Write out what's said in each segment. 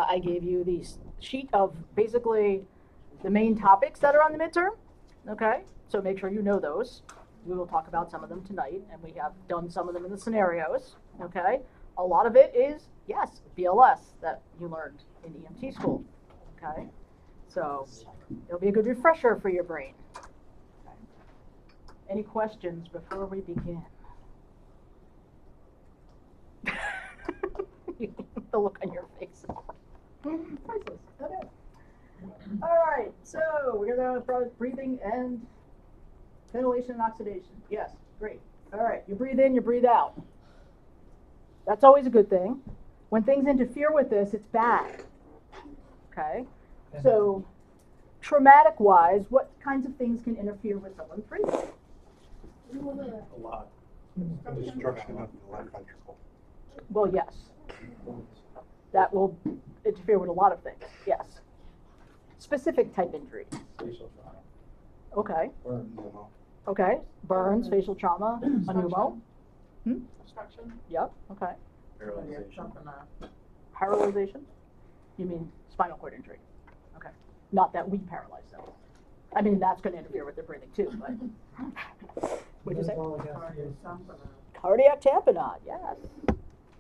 I gave you the sheet of basically the main topics that are on the midterm, okay? So make sure you know those. We will talk about some of them tonight, and we have done some of them in the scenarios, okay? A lot of it is, yes, BLS that you learned in EMT school, okay? So it'll be a good refresher for your brain. Okay. Any questions before we begin? The look on your face. Priceless. Okay. All right, so we're going to breathing and ventilation and oxidation. Yes, great. All right, you breathe in, you breathe out. That's always a good thing. When things interfere with this, it's bad. Okay? So, traumatic-wise, what kinds of things can interfere with someone's breathing? A lot. Destruction of the left ventricle. Well, yes. That will interfere with a lot of things, yes. Specific type injuries. Facial trauma. Okay. Burn. Okay. Burns, facial trauma, a pneumo. Obstruction. Yep, okay. Paralyzation. Paralyzation? You mean spinal cord injury? Okay. Not that we paralyze them. I mean, that's going to interfere with their breathing too, but. What'd you say? Cardiac tamponade, yes.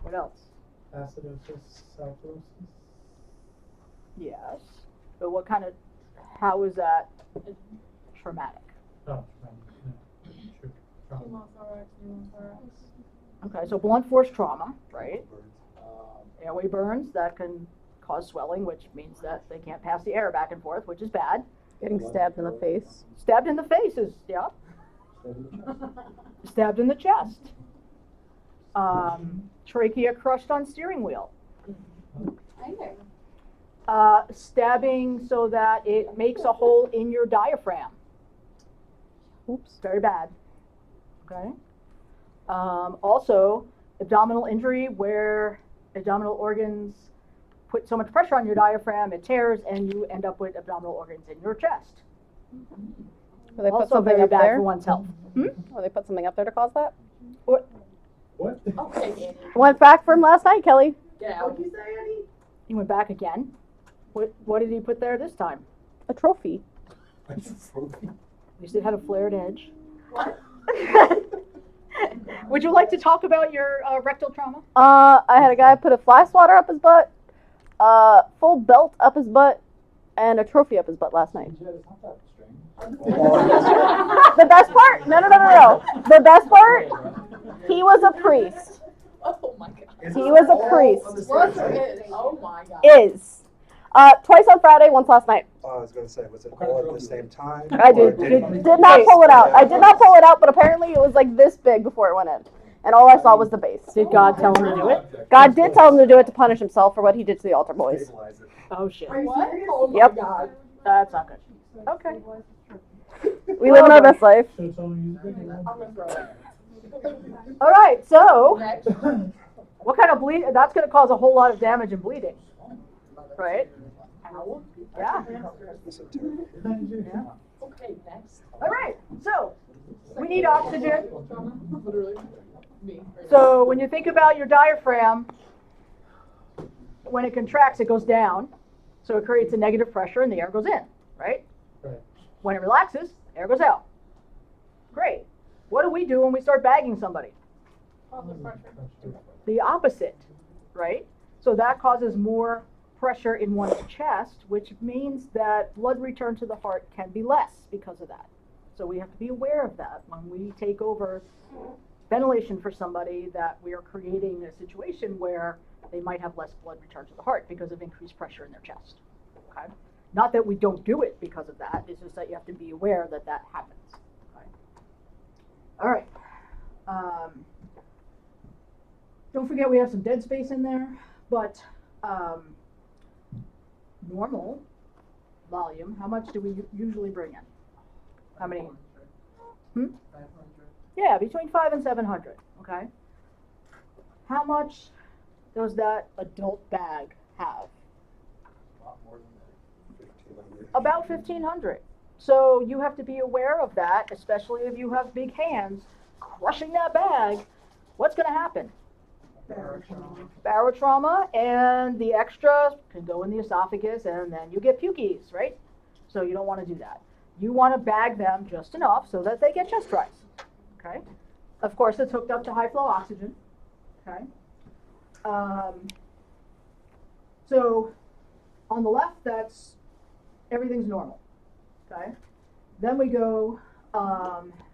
What else? Acidosis, sarcoidosis. Yes. But what kind of, how is that traumatic? Oh, true. Trauma. Okay, so blunt force trauma, right? Um, Airway burns, that can cause swelling, which means that they can't pass the air back and forth, which is bad. Getting stabbed in the face. Stabbed in the face is, yeah. Stabbed in the chest. Trachea crushed on steering wheel. Stabbing so that it makes a hole in your diaphragm. Oops. Very bad. Okay. Also, abdominal injury where abdominal organs put so much pressure on your diaphragm, it tears, and you end up with abdominal organs in your chest. Will they put Also something very up bad there? for one's health. Will they put something up there to cause that? What? Okay, Annie. Went back from last night, Kelly. Get out. What'd you say, Annie? He went back again. What did he put there this time? A trophy. At least it had a flared edge. What? Would you like to talk about your rectal trauma? I had a guy put a fly swatter up his butt, full belt up his butt, and a trophy up his butt last night. The best part? No. The best part? He was a priest. Oh my god. He was a priest. Was or is? Oh my god. Is. Twice on Friday, once last night. I was going to say, was it all at the same time? I or did not pull it out. I did not pull it out, but apparently it was like this big before it went in. And all I saw was the base. Did God tell him to do it? God did tell him to do it to punish himself for what he did to the altar boys. Stabilize it. Oh shit. What? Oh my Yep. god. That's not good. Okay. We live in our best life. So it's only used big I'm gonna throw it. All right. So, Next. what kind of bleed? That's going to cause a whole lot of damage and bleeding, right? Ow. Yeah. Okay, next. All right. So, we need oxygen. Literally. Me. So when you think about your diaphragm, when it contracts, it goes down. So it creates a negative pressure and the air goes in, right? Right. When it relaxes, air goes out. Great. What do we do when we start bagging somebody? The opposite, right? So that causes more pressure in one's chest, which means that blood return to the heart can be less because of that. So we have to be aware of that when we take over ventilation for somebody, that we are creating a situation where they might have less blood return to the heart because of increased pressure in their chest. Okay? Not that we don't do it because of that, it's just that you have to be aware that that happens. Okay? All right. Don't forget we have some dead space in there, but normal volume, how much do we usually bring in? How many? 500. Yeah, between 500 and 700, okay? How much does that adult bag have? A lot more than that. 1,500. About 1,500. So you have to be aware of that, especially if you have big hands crushing that bag. What's going to happen? barotrauma, and the extra can go in the esophagus, and then you get pukies, right? So you don't want to do that. You want to bag them just enough so that they get chest rise, okay? Of course, it's hooked up to high flow oxygen, okay? So on the left, that's everything's normal, okay? Then we go,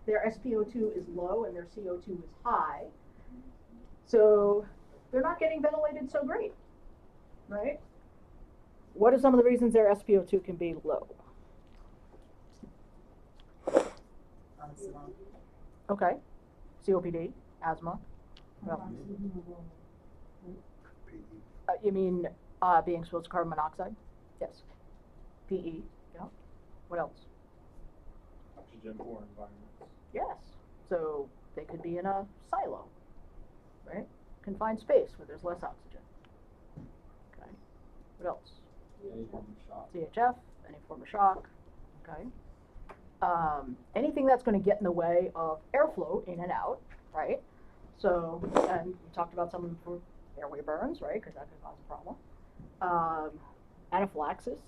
their SpO2 is low and their CO2 is high. So they're not getting ventilated so great, right? What are some of the reasons their SpO2 can be low? Okay, COPD, asthma. Well, you mean being exposed to carbon monoxide? Yes. PE, yeah. What else? Oxygen poor environments. Yes. So they could be in a silo, right? Confined space where there's less oxygen. Okay. What else? Any form of shock. CHF, any form of shock. Okay. Anything that's going to get in the way of airflow in and out, right? So, and we talked about some of them for airway burns, right? Because that could cause a problem. Anaphylaxis,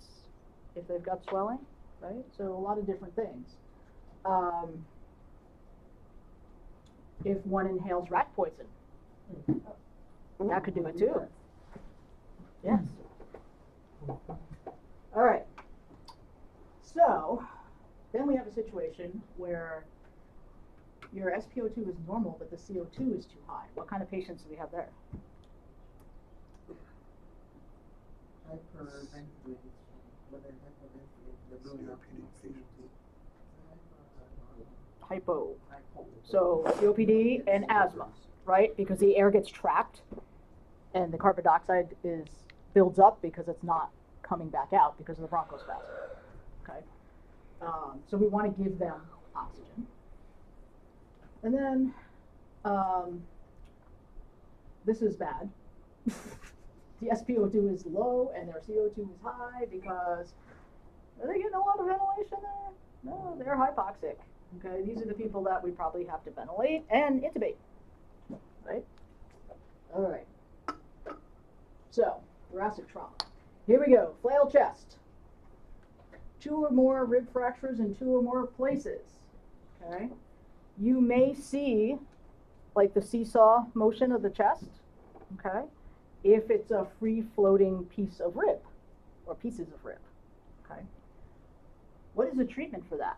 if they've got swelling, right? So a lot of different things. If one inhales rat poison, that could do it too. Yes. All right. So then we have a situation where your SpO2 is normal, but the CO2 is too high. What kind of patients do we have there? Hypo. So COPD and asthma, right? Because the air gets trapped and the carbon dioxide builds up because it's not coming back out because of the bronchospasm. Okay. So we want to give them oxygen. And then this is bad. The SpO2 is low and their CO2 is high because are they getting a lot of ventilation there? No, they're hypoxic. Okay, these are the people that we probably have to ventilate and intubate. Right? All right. So, thoracic trauma. Here we go. Flail chest. 2 or more rib fractures in 2 or more places. Okay? You may see like the seesaw motion of the chest. Okay? If it's a free floating piece of rib or pieces of rib. Okay? What is the treatment for that?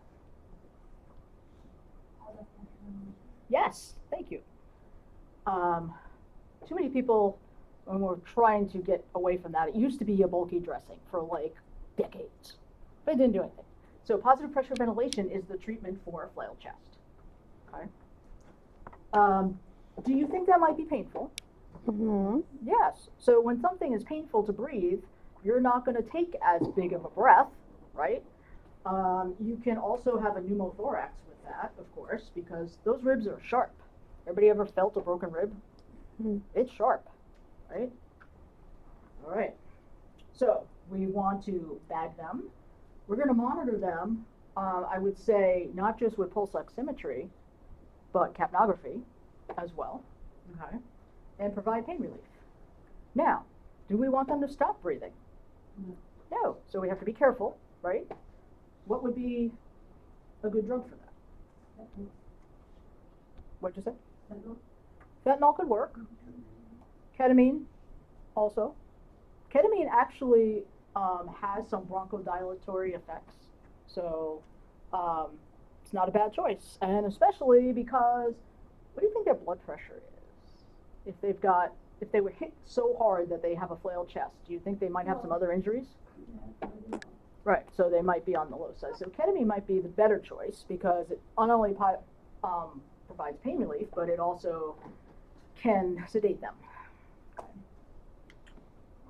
Yes, thank you. Too many people, when we're trying to get away from that, it used to be a bulky dressing for like decades, but it didn't do anything. So positive pressure ventilation is the treatment for a flail chest. Okay. Do you think that might be painful? Mm-hmm. Yes. So when something is painful to breathe, you're not going to take as big of a breath, right? You can also have a pneumothorax with that, of course, because those ribs are sharp. Everybody ever felt a broken rib? Mm-hmm. It's sharp, right? All right. So we want to bag them. We're going to monitor them, I would say, not just with pulse oximetry, but capnography as well, okay, and provide pain relief. Now, do we want them to stop breathing? No. So we have to be careful, right? What would be a good drug for that? What'd you say? Fentanyl could work. Ketamine also. Ketamine actually has some bronchodilatory effects, so it's not a bad choice, and especially because, what do you think their blood pressure is? If they were hit so hard that they have a flail chest, do you think they might have some other injuries? Right, so they might be on the low side. So ketamine might be the better choice because it not only provides pain relief, but it also can sedate them. Okay.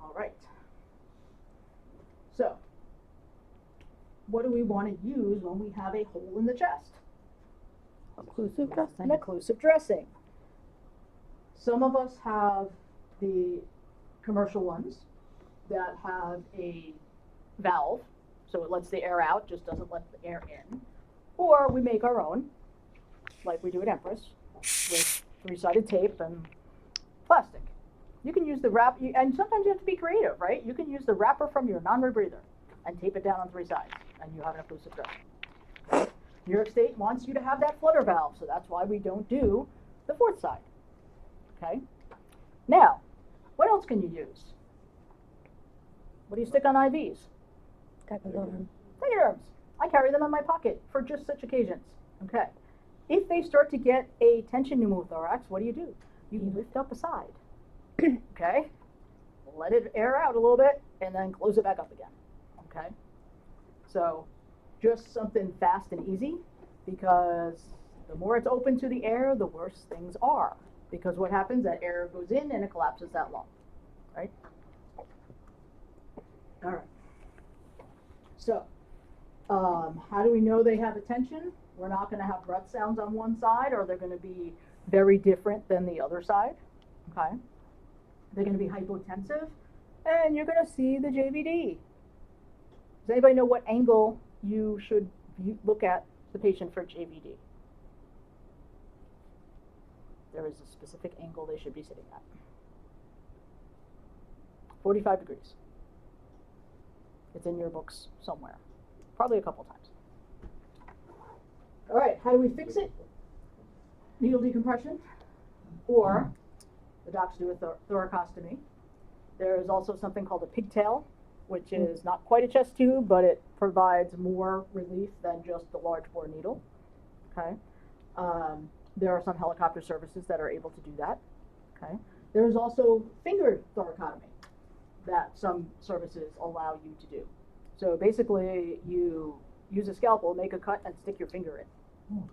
All right. So, what do we want to use when we have a hole in the chest? Occlusive dressing. An occlusive dressing. Some of us have the commercial ones that have a valve, so it lets the air out, just doesn't let the air in. Or we make our own, like we do at Empress, with 3-sided tape and plastic. You can use the wrap, and sometimes you have to be creative, right? You can use the wrapper from your non-rebreather and tape it down on 3 sides, and you have an occlusive dressing. New York State wants you to have that flutter valve, so that's why we don't do the 4th side. Okay? Now, what else can you use? What do you stick on IVs? Tegaderm. Tegaderms. I carry them in my pocket for just such occasions. Okay. If they start to get a tension pneumothorax, what do? You lift up a side. Okay? Let it air out a little bit and then close it back up again. Okay? So just something fast and easy, because the more it's open to the air, the worse things are. Because what happens, that air goes in and it collapses that lung. Right? All right. So, how do we know they have a tension? We're not going to have breath sounds on one side, or they're going to be very different than the other side. Okay? They're going to be hypotensive, and you're going to see the JVD. Does anybody know what angle you should look at the patient for JVD? There is a specific angle they should be sitting at. 45 degrees. It's in your books somewhere. Probably a couple times. All right, how do we fix it? Needle decompression, or the docs do a thoracostomy. There is also something called a pigtail, which is not quite a chest tube, but it provides more relief than just the large bore needle. Okay. There are some helicopter services that are able to do that. Okay. There is also finger thoracotomy that some services allow you to do. So basically, you use a scalpel, make a cut, and stick your finger in,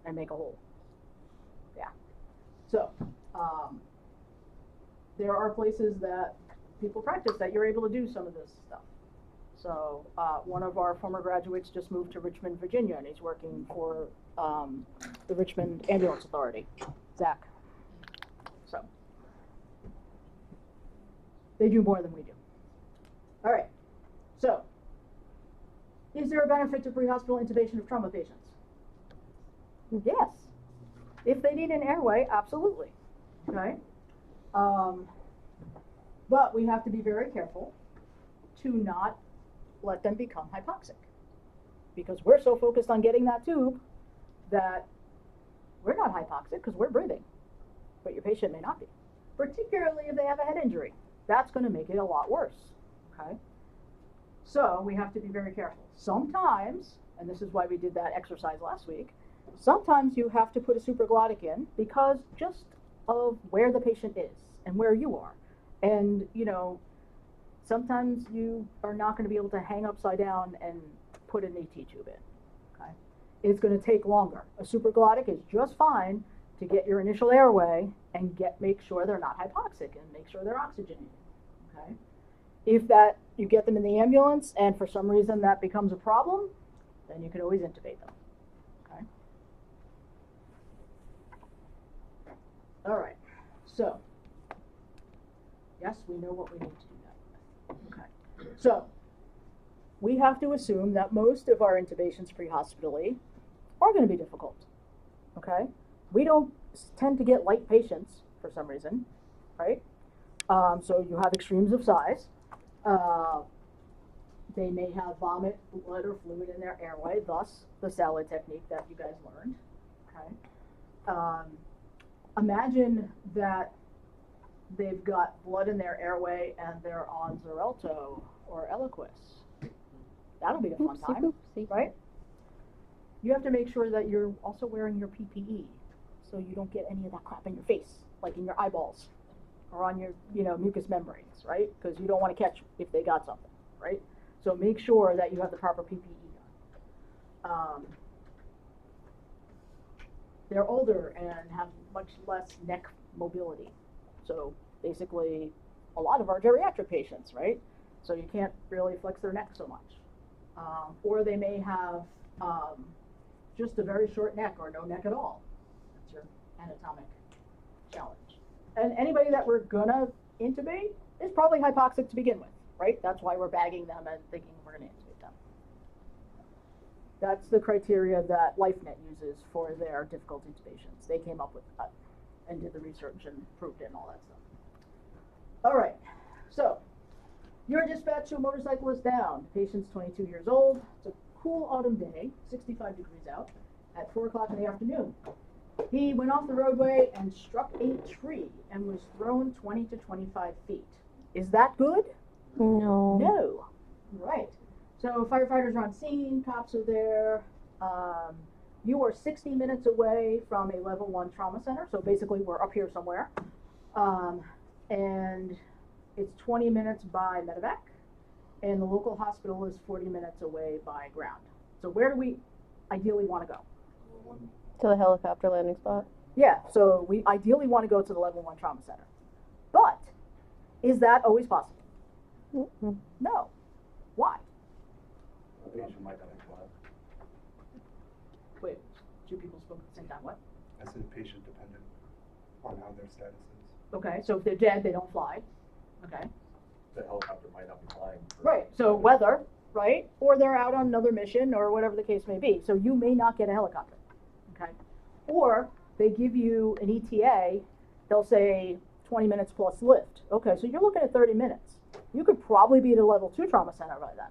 and make a hole. Yeah. So there are places that people practice that you're able to do some of this stuff. So one of our former graduates just moved to Richmond, Virginia, and he's working for the Richmond Ambulance Authority, Zach. So they do more than we do. All right. So, is there a benefit to pre-hospital intubation of trauma patients? Yes. If they need an airway, absolutely. Okay. But we have to be very careful to not let them become hypoxic, because we're so focused on getting that tube that we're not hypoxic because we're breathing, but your patient may not be, particularly if they have a head injury. That's going to make it a lot worse. Okay. So we have to be very careful. Sometimes, and this is why we did that exercise last week, sometimes you have to put a supraglottic in because just of where the patient is and where you are. And, you know, sometimes you are not going to be able to hang upside down and put an AT tube in. Okay? It's going to take longer. A supraglottic is just fine to get your initial airway and make sure they're not hypoxic and make sure they're oxygenated. Okay? If that you get them in the ambulance and for some reason that becomes a problem, then you can always intubate them. Okay? All right. So, yes, we know what we need to do that with. Okay. So, we have to assume that most of our intubations pre-hospitally are going to be difficult. Okay? We don't tend to get light patients for some reason, right? So you have extremes of size. They may have vomit, blood, or fluid in their airway, thus the salad technique that you guys learned. Okay. Imagine that they've got blood in their airway and they're on Xarelto or Eliquis. That'll be a fun time, right? You have to make sure that you're also wearing your PPE so you don't get any of that crap in your face, like in your eyeballs or on your, mucous membranes, right? Because you don't want to catch if they got something, right? So make sure that you have the proper PPE on. They're older and have much less neck mobility. So basically, a lot of our geriatric patients, right? So you can't really flex their neck so much. Or they may have just a very short neck or no neck at all. That's your anatomic challenge. And anybody that we're gonna intubate is probably hypoxic to begin with, right? That's why we're bagging them and thinking we're gonna intubate them. That's the criteria that LifeNet uses for their difficult intubations. They came up with that and did the research and proved it and all that stuff. All right, so you're dispatched to a motorcyclist down. The patient's 22 years old. It's a cool autumn day, 65 degrees out, at 4 o'clock in the afternoon. He went off the roadway and struck a tree and was thrown 20 to 25 feet. Is that good? No. No. Right. So firefighters are on scene, cops are there. You are 60 minutes away from a level 1 trauma center. So basically we're up here somewhere. And it's 20 minutes by medevac. And the local hospital is 40 minutes away by ground. So where do we ideally want to go? To the helicopter landing spot. Yeah, so we ideally want to go to the level 1 trauma center. But is that always possible? Mm-mm. No. Why? The patient might not have blood. Wait, two people spoke at the same time, what? I said patient dependent on how their status is. Okay, so if they're dead, they don't fly. Okay. The helicopter might not be flying. Right, so weather, right? Or they're out on another mission or whatever the case may be. So you may not get a helicopter. Okay. Or they give you an ETA, they'll say 20 minutes plus lift. Okay, so you're looking at 30 minutes. You could probably be at a level 2 trauma center by then.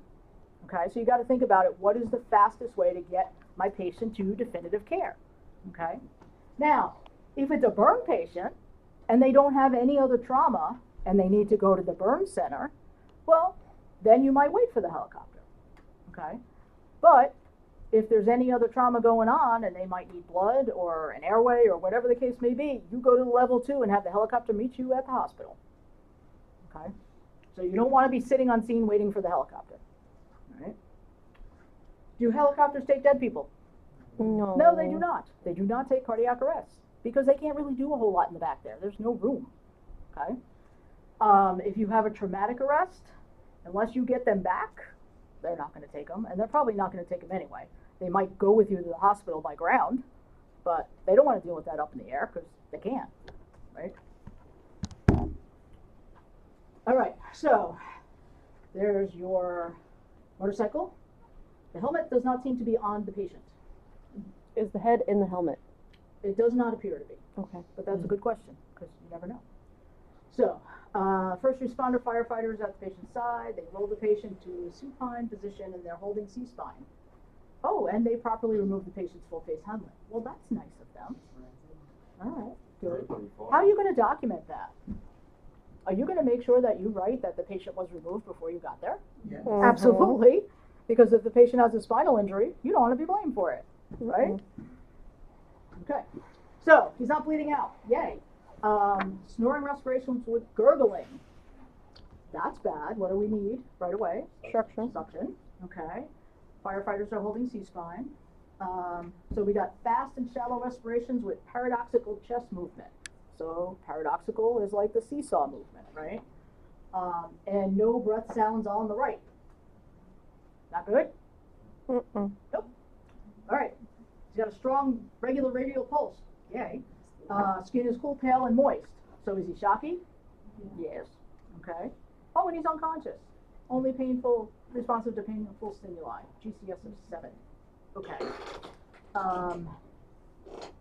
Okay, so you got to think about it. What is the fastest way to get my patient to definitive care? Okay. Now, if it's a burn patient and they don't have any other trauma and they need to go to the burn center, well, then you might wait for the helicopter. Okay. But if there's any other trauma going on and they might need blood or an airway or whatever the case may be, you go to level 2 and have the helicopter meet you at the hospital. Okay? So you don't want to be sitting on scene waiting for the helicopter. All right? Do helicopters take dead people? No. No, they do not. They do not take cardiac arrests because they can't really do a whole lot in the back there. There's no room. Okay? If you have a traumatic arrest, unless you get them back, they're not going to take them, and they're probably not going to take them anyway. They might go with you to the hospital by ground, but they don't want to deal with that up in the air because they can't, right? All right, so there's your motorcycle. The helmet does not seem to be on the patient. Is the head in the helmet? It does not appear to be, Okay. but that's a good question because you never know. So, first responder firefighters at the patient's side. They roll the patient to a supine position and they're holding C-spine. Oh, and they properly remove the patient's full face helmet. Well, that's nice of them. All right, good. How are you going to document that? Are you going to make sure that you write that the patient was removed before you got there? Mhm. Absolutely, because if the patient has a spinal injury, you don't want to be blamed for it, right? Okay, so he's not bleeding out. Yay. Snoring respirations with gurgling. That's bad. What do we need right away? Structure. Suction. Okay. Firefighters are holding C-spine. So we got fast and shallow respirations with paradoxical chest movement. So paradoxical is like the seesaw movement, right? And no breath sounds on the right. Not good? Mm-mm. Nope. All right. He's got a strong regular radial pulse. Yay. Skin is cool, pale, and moist. So is he shocky? Yes. Okay. Oh, and he's unconscious. Only painful, responsive to painful stimuli. GCS of 7. Okay.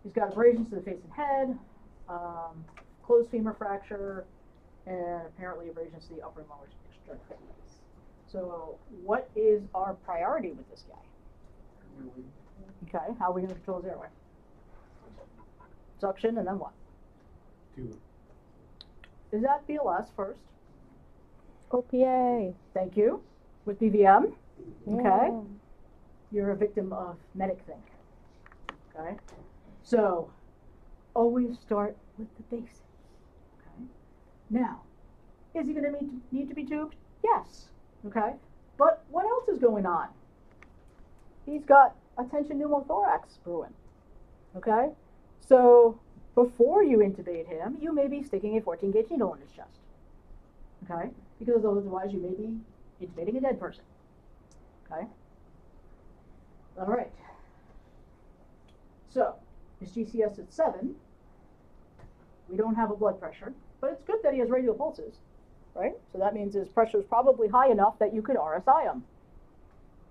He's got abrasions to the face and head, closed femur fracture, and apparently abrasions to the upper and lower extremities. So what is our priority with this guy? Okay, how are we going to control his airway? Suction, and then what? Is that BLS first? OPA. Thank you. With BVM? Okay. Yeah. You're a victim of MedicThink. Okay? So, always start with the basics. Okay? Now, is he going to need to be tubed? Yes. Okay? But what else is going on? He's got a tension pneumothorax brewing. Okay? So, before you intubate him, you may be sticking a 14-gauge needle in his chest. Okay? Because otherwise you may be intubating a dead person. Okay? All right. So, his GCS at 7. We don't have a blood pressure, but it's good that he has radial pulses, right? So that means his pressure is probably high enough that you could RSI him.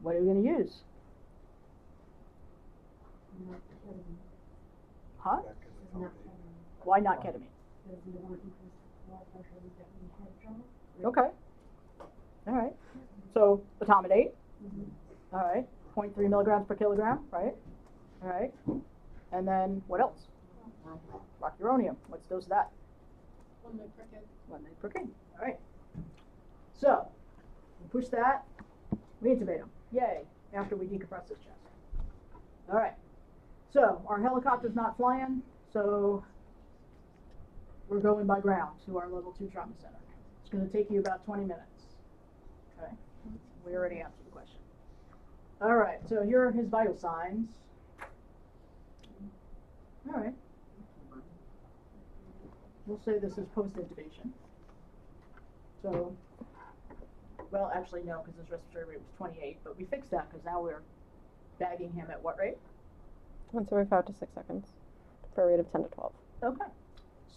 What are we going to use? Huh? Why not ketamine? Okay. All right. So etomidate. All right. 0.3 milligrams per kilogram, right? All right. And then what else? Rocuronium. What's the dose of that? 1 mg per kg. 1 mg per kg. All right. So we push that. We intubate him. Yay! After we decompress his chest. All right. So our helicopter's not flying, so we're going by ground to our level 2 trauma center. It's going to take you about 20 minutes. Okay. We already answered the question. All right. So here are his vital signs. All right. We'll say this is post-intubation. So, well, actually no, because his respiratory rate was 28, but we fixed that because now we're bagging him at what rate? Once every 5 to 6 seconds for a rate of 10 to 12. Okay.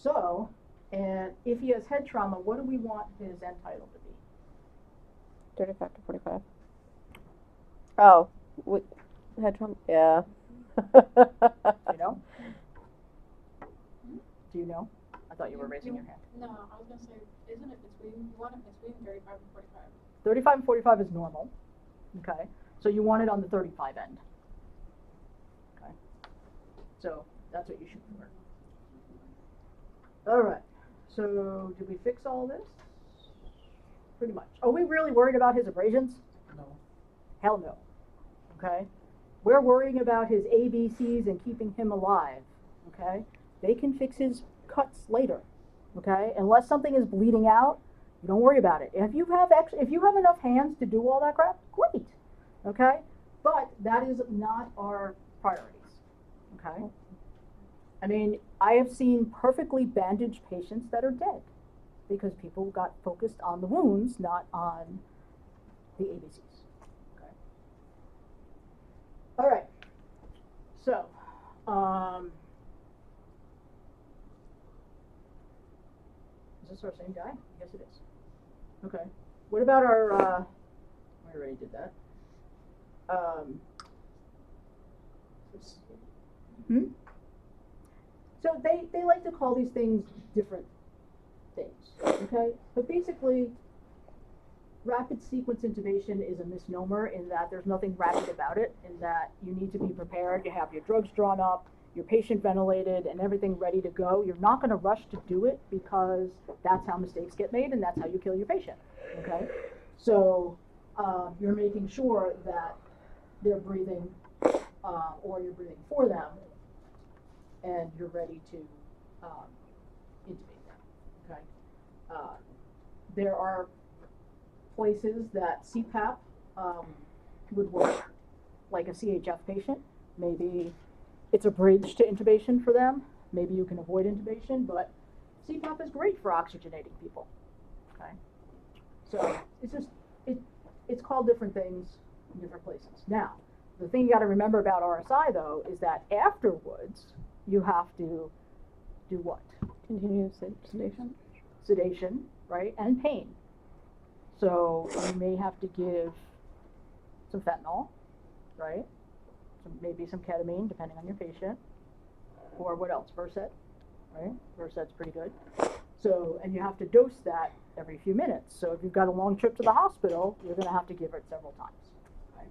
So, and if he has head trauma, what do we want his end tidal to be? 35 to 45. Oh, head trauma? Yeah. You know? Do you know? I thought you were raising your hand. No, I was gonna say, isn't it between, you want it between 35 and 45? 35 and 45 is normal. Okay. So you want it on the 35 end. Okay. So that's what you shoot for. All right. So did we fix all this? Pretty much. Are we really worried about his abrasions? No. Hell no. Okay? We're worrying about his ABCs and keeping him alive. Okay? They can fix his cuts later. Okay? Unless something is bleeding out, you don't worry about it. If you have enough hands to do all that crap, great. Okay? But that is not our priorities. Okay? I mean, I have seen perfectly bandaged patients that are dead because people got focused on the wounds, not on the ABCs. Okay. All right. So, is this our same guy? I guess it is. Okay. What about our? I already did that. So they like to call these things different things, okay? But basically, rapid sequence intubation is a misnomer in that there's nothing rapid about it, in that you need to be prepared, you have your drugs drawn up, your patient ventilated, and everything ready to go. You're not going to rush to do it because that's how mistakes get made and that's how you kill your patient, okay? So you're making sure that they're breathing or you're breathing for them and you're ready to intubate them, okay? There are places that CPAP would work, like a CHF patient. Maybe it's a bridge to intubation for them. Maybe you can avoid intubation, but CPAP is great for oxygenating people, okay? So it's just, it's called different things in different places. Now, the thing you gotta remember about RSI though is that afterwards, you have to do what? Continue sedation. Sedation, right, and pain. So you may have to give some fentanyl, right? Maybe some ketamine, depending on your patient. Or what else? Versed, right? Versat's pretty good. So, and you have to dose that every few minutes. So if you've got a long trip to the hospital, you're going to have to give it several times. Right?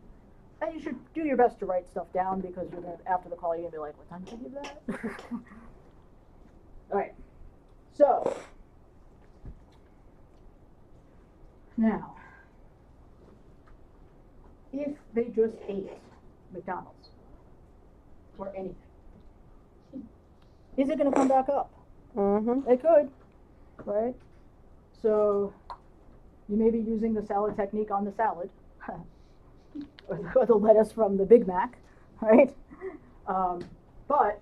And you should do your best to write stuff down because you're gonna, after the call, you're going to be like, what time did I give that? All right. So, now, if they just ate McDonald's or anything, is it going to come back up? Mm-hmm. It could, right? So you may be using the salad technique on the salad, or the lettuce from the Big Mac, right? But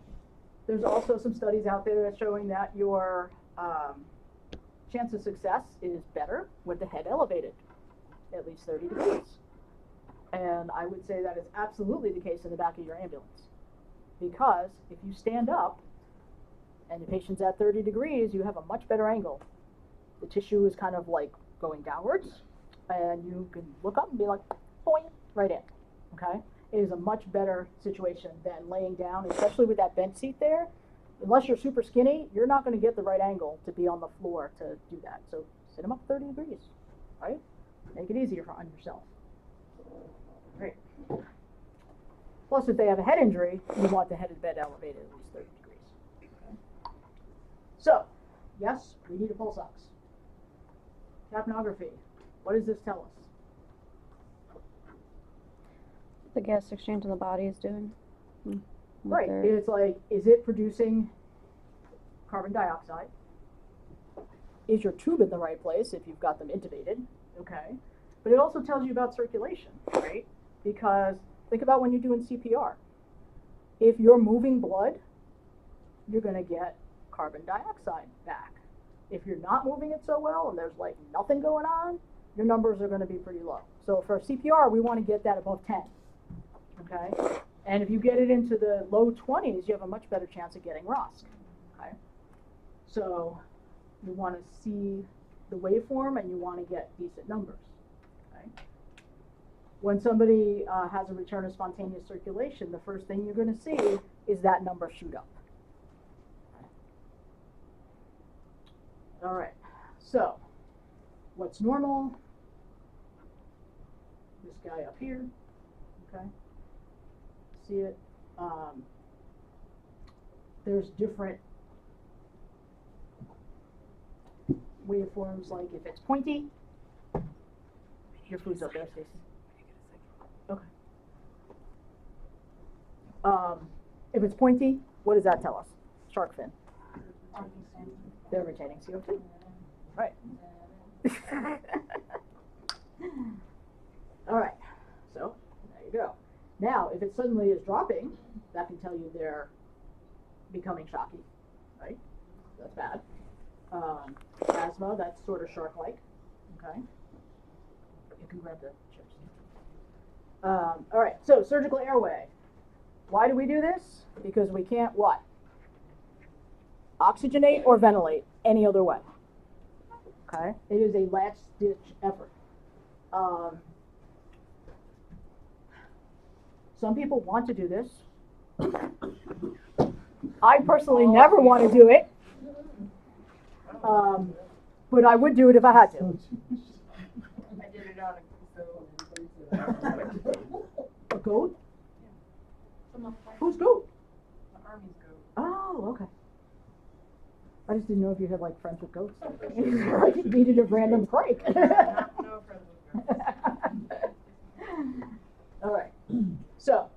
there's also some studies out there that's showing that your chance of success is better with the head elevated, at least 30 degrees. And I would say that is absolutely the case in the back of your ambulance. Because if you stand up and the patient's at 30 degrees, you have a much better angle. The tissue is kind of like going downwards, and you can look up and be like, boing, right in, okay? It is a much better situation than laying down, especially with that bench seat there. Unless you're super skinny, you're not going to get the right angle to be on the floor to do that. So sit them up 30 degrees, right? Make it easier on yourself. Great. Plus, if they have a head injury, you want the head of the bed elevated at least 30 degrees. Okay. So, yes, we need a pulse ox. Capnography. What does this tell us? The gas exchange in the body is doing. what Right. they're- It's like, is it producing carbon dioxide? Is your tube in the right place if you've got them intubated? Okay. But it also tells you about circulation, right? Because think about when you're doing CPR. If you're moving blood, you're going to get carbon dioxide back. If you're not moving it so well and there's like nothing going on, your numbers are going to be pretty low. So for CPR, we want to get that above 10. Okay? And if you get it into the low 20s, you have a much better chance of getting ROSC. Okay? So you want to see the waveform and you want to get decent numbers. Okay? When somebody has a return of spontaneous circulation, the first thing you're going to see is that number shoot up. All right, so what's normal? This guy up here, okay? See it? There's different waveforms, like if it's pointy, your food's up there, Stacey. Okay. If it's pointy, what does that tell us? Shark fin. They're retaining CO2. Right. All right. So there you go. Now, if it suddenly is dropping, that can tell you they're becoming shocky, right? That's bad. Asthma, that's sort of shark-like. Okay. You can grab the chips. All right. So surgical airway. Why do we do this? Because we can't what? Oxygenate or ventilate any other way. Okay, it is a last ditch effort. Some people want to do this. I personally never want to do it, but I would do it if I had to. I did it on A goat? some Who's goat? the Army's goat. Oh, okay. I just didn't know if you had like friends with goats. I just needed a random break. No friends with goats. All right. So,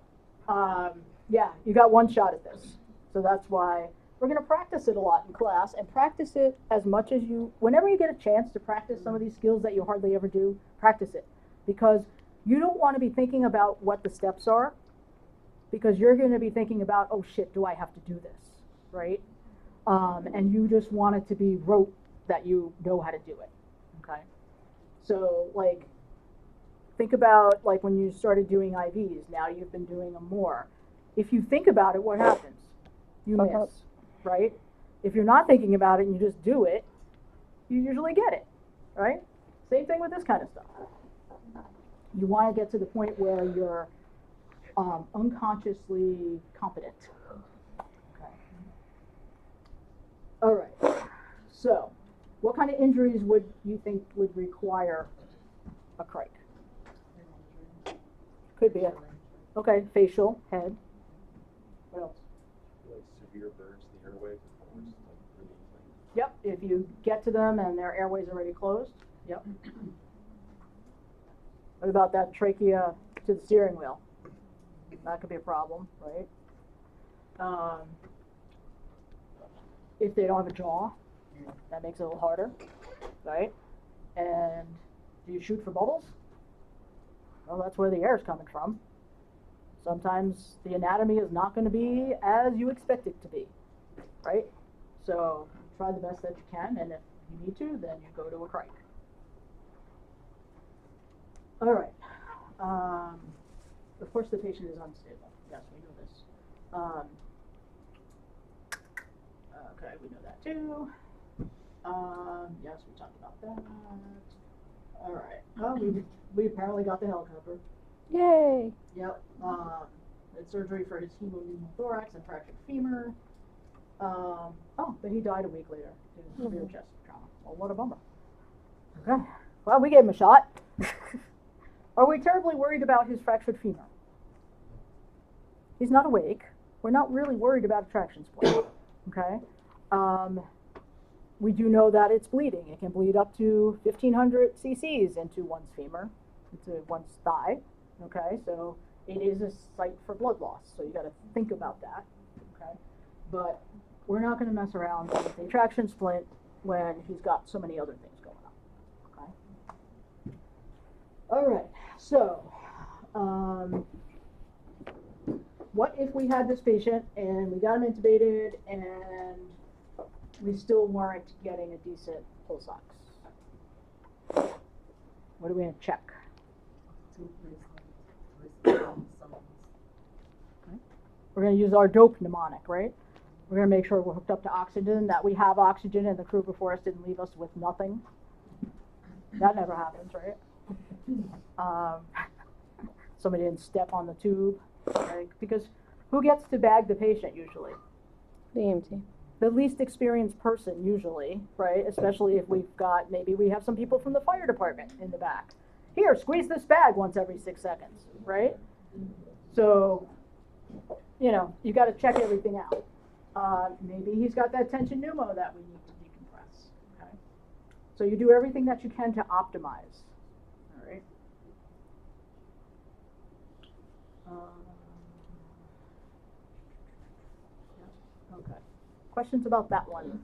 yeah, you got one shot at this. So that's why we're going to practice it a lot in class and practice it as much as you, whenever you get a chance to practice some of these skills that you hardly ever do, practice it. Because you don't want to be thinking about what the steps are, because you're going to be thinking about, oh shit, do I have to do this, right? And you just want it to be rote that you know how to do it, okay? So, like, think about, like, when you started doing IVs, now you've been doing them more. If you think about it, what happens? You Fuck miss, up. right? If you're not thinking about it and you just do it, you usually get it, right? Same thing with this kind of stuff. You want to get to the point where you're unconsciously competent. Okay. All right. So, what kind of injuries would you think would require a crike? Could be a, okay, facial, head. What else? Like severe burns to the airways, of course, like really like Yep, if you get to them and their airways are already closed. Yep. What about that trachea to the steering wheel? That could be a problem, right? If they don't have a jaw, that makes it a little harder, right? And do you shoot for bubbles? Well, that's where the air is coming from. Sometimes the anatomy is not going to be as you expect it to be, right? So try the best that you can, and if you need to, then you go to a crike. All right. Of course, the patient is unstable. Yes, we know this. Okay, we know that too. Yes, we talked about that. All right. Oh, we apparently got the helicopter. Yay! Yep. Had surgery for his hemopneumothorax and fractured femur. Oh, but he died a week later due to severe chest trauma. Well, what a bummer. Okay. Well, we gave him a shot. Are we terribly worried about his fractured femur? He's not awake. We're not really worried about a traction split. Okay. We do know that it's bleeding. It can bleed up to 1,500 cc's into one's femur, into one's thigh. Okay, so it is a site for blood loss. So you got to think about that. Okay, but we're not going to mess around with a traction splint when he's got so many other things going on. Okay. All right. So, what if we had this patient and we got him intubated and we still weren't getting a decent pulse ox? What are we going to check? Okay. We're going to use our dope mnemonic, right? We're going to make sure we're hooked up to oxygen, that we have oxygen, and the crew before us didn't leave us with nothing. That never happens, right? Somebody didn't step on the tube, right? Because who gets to bag the patient usually? The EMT. The least experienced person usually, right? Especially if we've got, maybe we have some people from the fire department in the back. Here, squeeze this bag once every 6 seconds, right? So, you know, you got to check everything out. Maybe he's got that tension pneumo that we need to decompress, okay? So you do everything that you can to optimize, all right? Yeah, okay. Questions about that one?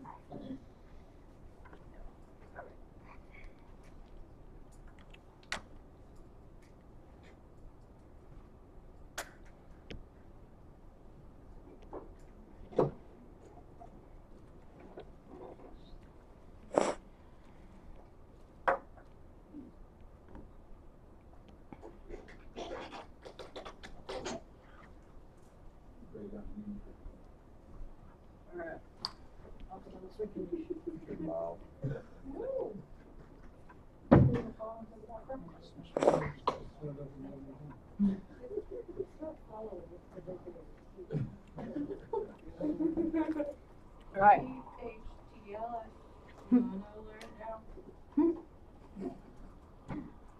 Right.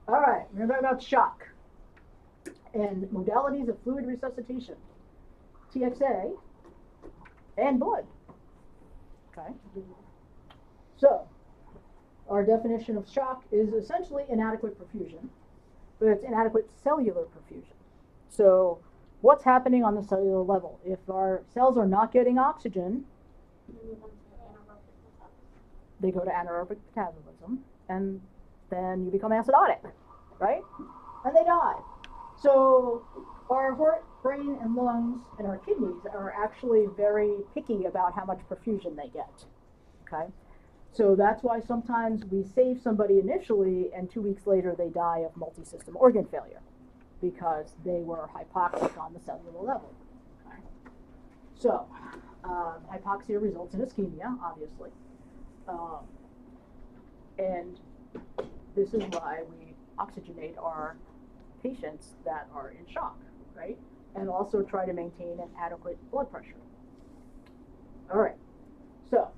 All right, we're going to talk about shock and modalities of fluid resuscitation, TXA, and blood. Okay. So, our definition of shock is essentially inadequate perfusion, but it's inadequate cellular perfusion. So, what's happening on the cellular level? If our cells are not getting oxygen, they go to anaerobic metabolism, and then you become acidotic, right? And they die. So our heart, brain, and lungs, and our kidneys are actually very picky about how much perfusion they get, okay? So that's why sometimes we save somebody initially, and 2 weeks later they die of multi-system organ failure, because they were hypoxic on the cellular level, okay? So, hypoxia results in ischemia, obviously. And this is why we oxygenate our patients that are in shock, right? And also try to maintain an adequate blood pressure. All right, so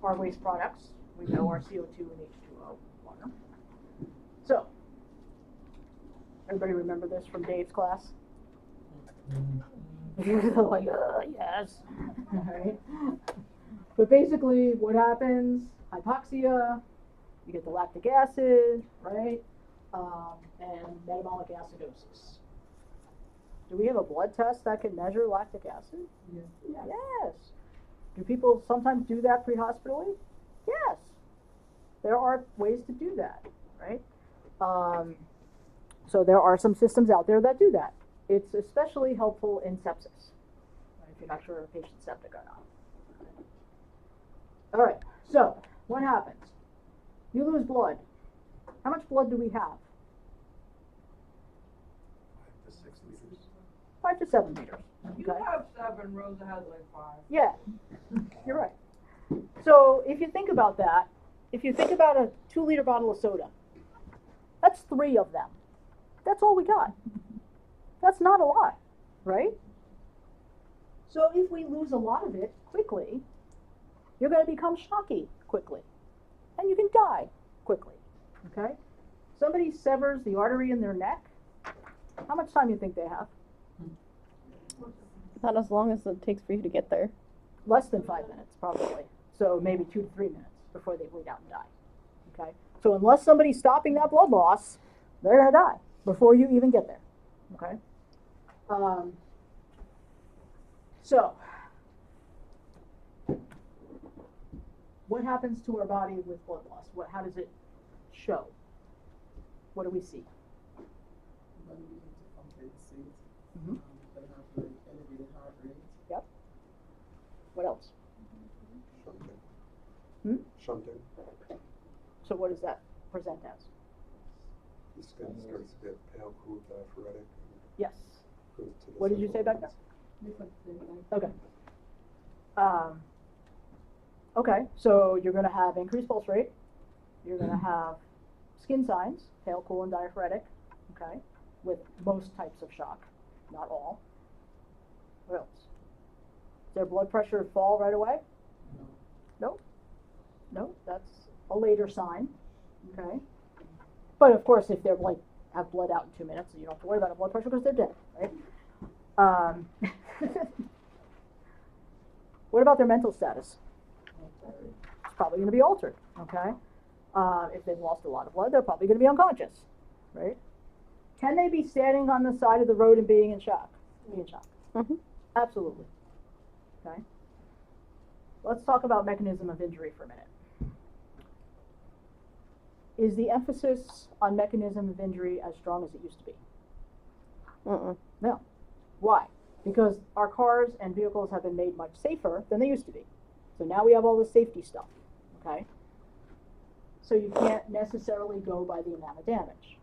our waste products, we know our CO2 and H2O, water. So, everybody remember this from Dave's class? Like, yes. All right. But basically, what happens? Hypoxia, you get the lactic acid, right? And metabolic acidosis. Do we have a blood test that can measure lactic acid? Yeah. Yes. Do people sometimes do that pre-hospitally? Yes. There are ways to do that, right? So there are some systems out there that do that. It's especially helpful in sepsis, right, if you're not sure if a patient's septic or not. All right, so what happens? You lose blood. How much blood do we have? 5 to 6 liters. 5 to 7 liters. You Okay. have 7, Rosa has like 5. Yeah, you're right. So if you think about that, if you think about a 2-liter bottle of soda, that's 3 of them. That's all we got. That's not a lot, right? So if we lose a lot of it quickly, you're going to become shocky quickly. And you can die quickly, okay? Somebody severs the artery in their neck, how much time do you think they have? Not as long as it takes for you to get there. Less than 5 minutes, probably. So maybe 2 to 3 minutes before they bleed out and die, okay? So unless somebody's stopping that blood loss, they're gonna die before you even get there, okay? So, what happens to our body with blood loss? How does it show? What do we see? When we need to compensate, Mhm. they have like elevated heart rate. Yep. What else? Shunting. Hmm? Shunting. So what does that present as? The skin starts to get pale, cool, diaphoretic, Yes. and goes to the What did you say back there? Different thing, Okay. Okay, so you're gonna have increased pulse rate, you're gonna have skin signs, pale, cool, and diaphoretic, okay, with most types of shock, not all. What else? Does their blood pressure fall right away? No? No, that's a later sign, okay? But of course, if they're like, have blood out in 2 minutes, you don't have to worry about a blood pressure because they're dead, right? What about their mental status? It's probably going to be altered, okay? If they've lost a lot of blood, they're probably going to be unconscious, right? Can they be standing on the side of the road and being in shock? Be in shock. Mm-hmm. Absolutely. Okay. Let's talk about mechanism of injury for a minute. Is the emphasis on mechanism of injury as strong as it used to be? Mm-mm. No. Why? Because our cars and vehicles have been made much safer than they used to be. So now we have all this safety stuff, okay? So you can't necessarily go by the amount of damage.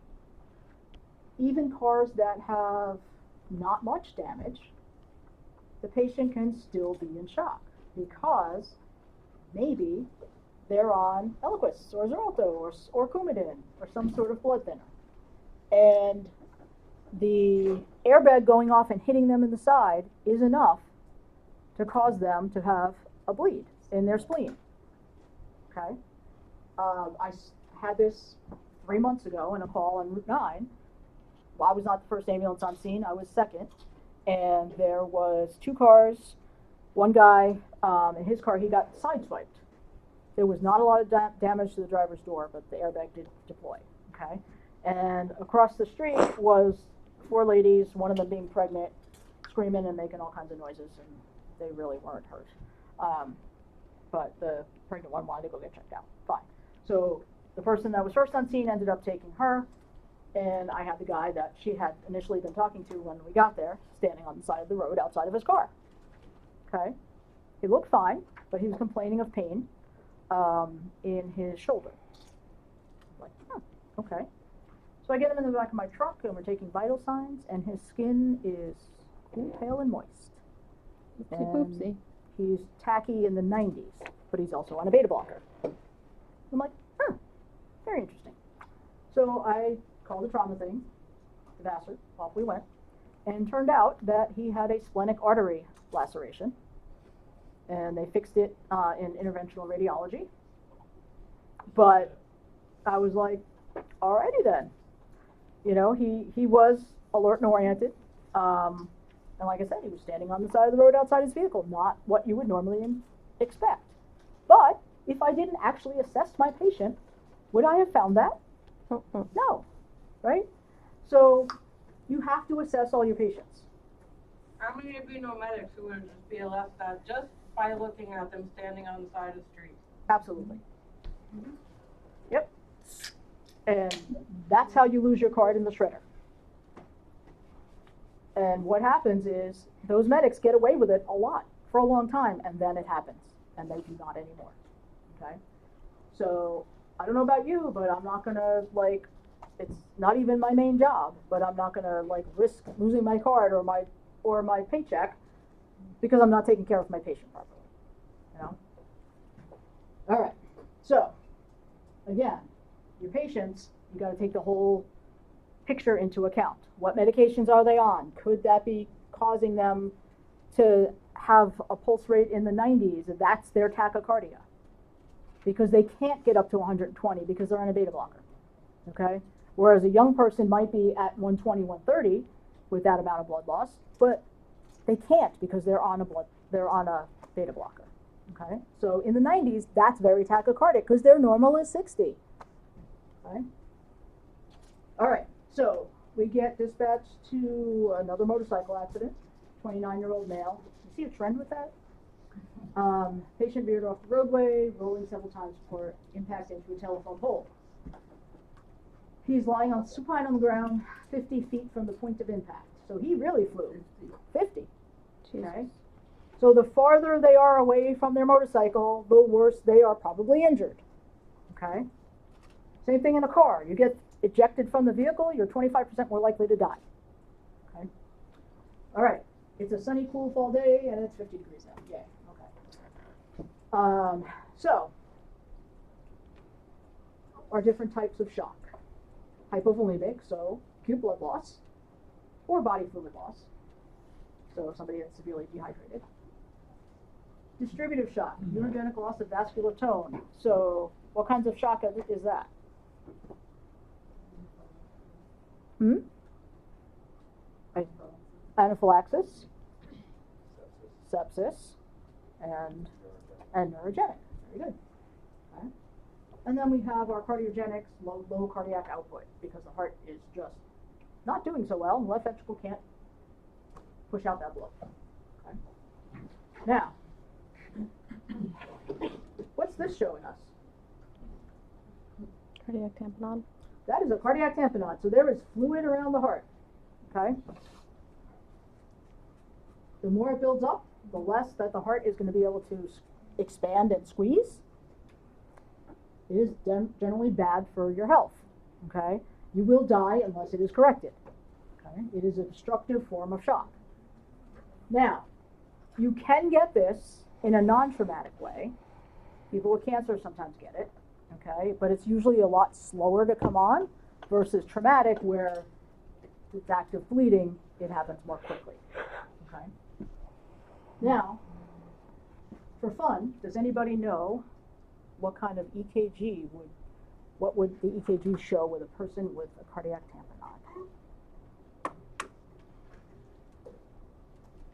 Even cars that have not much damage, the patient can still be in shock because maybe they're on Eliquis or Xarelto or Coumadin or some sort of blood thinner. And the airbag going off and hitting them in the side is enough to cause them to have a bleed in their spleen. Okay? I had this 3 months ago in a call on Route 9. Well, I was not the first ambulance on scene, I was second. And there was 2 cars. One guy, in his car, he got sideswiped. There was not a lot of damage to the driver's door, but the airbag did deploy, okay? And across the street was 4 ladies, one of them being pregnant, screaming and making all kinds of noises, and they really weren't hurt. But the pregnant one wanted to go get checked out. Fine. So the person that was first on scene ended up taking her, and I had the guy that she had initially been talking to when we got there, standing on the side of the road outside of his car. Okay? He looked fine, but he was complaining of pain in his shoulder. Like, okay. So I get him in the back of my truck, and we're taking vital signs, and his skin is cool, pale, and moist. Oopsie poopsie. He's tacky in the 90s, but he's also on a beta blocker. I'm like, very interesting. So I called the trauma thing, the Vassar, off we went, and turned out that he had a splenic artery laceration, and they fixed it in interventional radiology. But I was like, alrighty then. You know, he was alert and oriented. And like I said, he was standing on the side of the road outside his vehicle, not what you would normally expect. But if I didn't actually assess my patient, would I have found that? No, right? So you have to assess all your patients. How many of you know medics who would just be left that just by looking at them standing on the side of the street? Absolutely. Yep. And that's how you lose your card in the shredder. And what happens is those medics get away with it a lot for a long time, and then it happens, and they do not anymore. Okay? So I don't know about you, but I'm not gonna it's not even my main job, but I'm not gonna risk losing my card or my paycheck because I'm not taking care of my patient properly. You know? All right. So again, your patients, you got to take the whole picture into account. What medications are they on? Could that be causing them to have a pulse rate in the 90s? That's their tachycardia. because they can't get up to 120 because they're on a beta blocker. Okay? Whereas a young person might be at 120, 130 with that amount of blood loss, but they can't because they're on a beta blocker. Okay? So in the 90s, that's very tachycardic because their normal is 60. Okay? All right, so we get dispatched to another motorcycle accident, 29-year-old male. You see a trend with that? Patient veered off the roadway, rolling several times before impact into a telephone pole. He's lying on supine on the ground, 50 feet from the point of impact. So he really flew 50. Okay? So the farther they are away from their motorcycle, the worse they are probably injured. Okay? Same thing in a car. You get ejected from the vehicle, you're 25% more likely to die. Okay? All right. It's a sunny, cool fall day, and it's 50 degrees out. Yay. Okay. So, are different types of shock. Hypovolemic, so acute blood loss, or body fluid loss. So somebody that's severely dehydrated. Distributive shock, neurogenic loss of vascular tone. So what kinds of shock is that? Anaphylaxis, sepsis, and neurogenic. Very good. Okay. And then we have our cardiogenics, low cardiac output, because the heart is just not doing so well, and the left ventricle can't push out that blood. Okay. Now, what's this showing us? Cardiac tamponade. That is a cardiac tamponade. So there is fluid around the heart. Okay. The more it builds up, the less that the heart is going to be able to expand and squeeze. It is generally bad for your health. Okay. You will die unless it is corrected. Okay. It is a destructive form of shock. Now, you can get this in a non-traumatic way. People with cancer sometimes get it. Okay, but it's usually a lot slower to come on versus traumatic where it's active bleeding, it happens more quickly. Okay. Now, for fun, does anybody know what kind of EKG what would the EKG show with a person with a cardiac tamponade?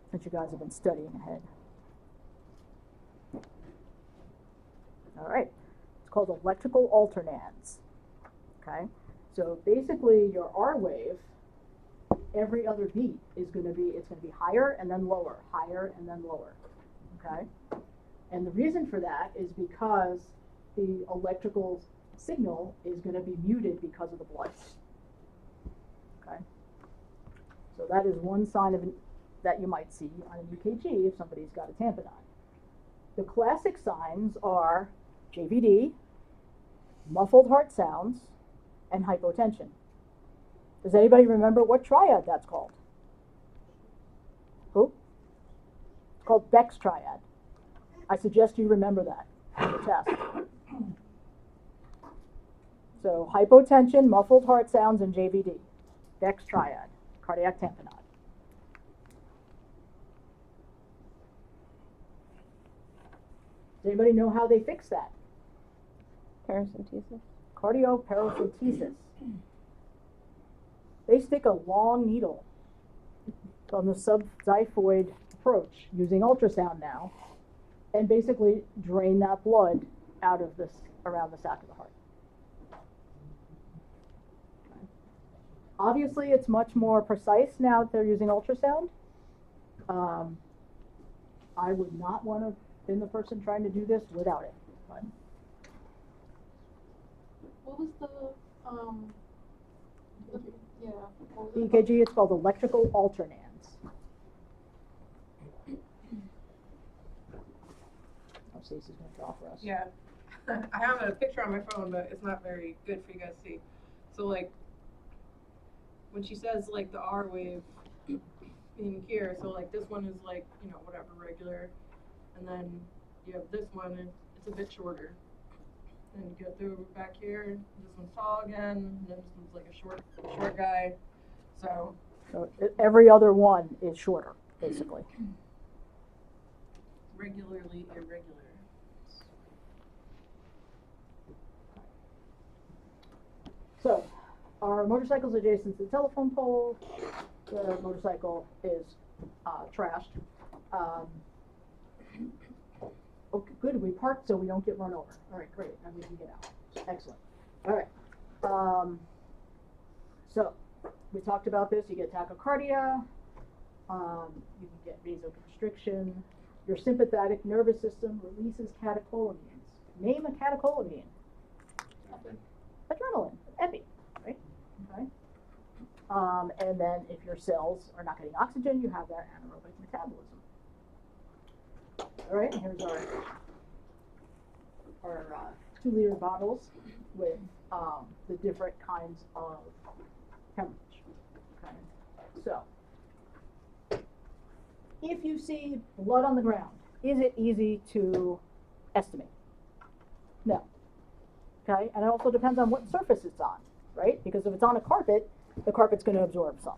Since you guys have been studying ahead. All right. Called electrical alternans. Okay, so basically your R wave, every other beat is going to be higher and then lower, higher and then lower. Okay, and the reason for that is because the electrical signal is going to be muted because of the blood. Okay, so that is one sign that you might see on an EKG if somebody's got a tamponade. The classic signs are JVD, muffled heart sounds, and hypotension. Does anybody remember what triad that's called? Who? It's called Beck's triad. I suggest you remember that for the test. So hypotension, muffled heart sounds, and JVD. Beck's triad, cardiac tamponade. Does anybody know how they fix that? Paracentesis. Cardioparacentesis. They stick a long needle on the subxiphoid approach using ultrasound now and basically drain that blood out of this around the sac of the heart. Okay. Obviously, it's much more precise now that they're using ultrasound. I would not want to have been the person trying to do this without it. But What was the, yeah. what was the it called? EKG, it's called electrical alternans. Oh, Stacey's going to draw for us. Yeah. I have a picture on my phone, but it's not very good for you guys to see. So like, when she says like the R wave being here, so like this one is like, you know, whatever, regular. And then you have this one, and it's a bit shorter. And you go through back here, this one's tall again, and then this one's like a short guy. So So every other one is shorter, basically. regularly irregular. So, our motorcycle's adjacent to the telephone pole, the motorcycle is, trashed. Okay, good, we parked so we don't get run over. All right, great, and we can get out. Excellent. All right. So, we talked about this, you get tachycardia, you can get vasoconstriction, your sympathetic nervous system releases catecholamines. Name a catecholamine. Adrenaline, epi, right? Okay. And then if your cells are not getting oxygen, you have that anaerobic metabolism. All right, here's our 2-liter bottles with the different kinds of hemorrhage. Okay, so if you see blood on the ground, is it easy to estimate? No. Okay, and it also depends on what surface it's on, right? Because if it's on a carpet, the carpet's going to absorb some.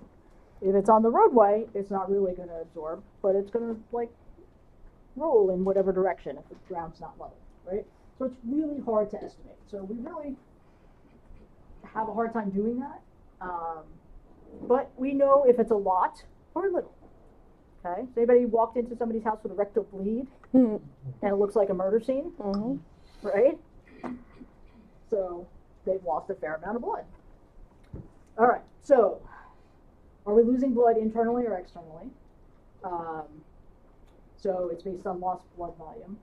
If it's on the roadway, it's not really going to absorb, but it's going to like roll in whatever direction if the ground's not level, right? So it's really hard to estimate. So we really have a hard time doing that. But we know if it's a lot or a little. Okay, so anybody walked into somebody's house with a rectal bleed and it looks like a murder scene, right? So they've lost a fair amount of blood. All right, so are we losing blood internally or externally? So it's based on lost blood volume.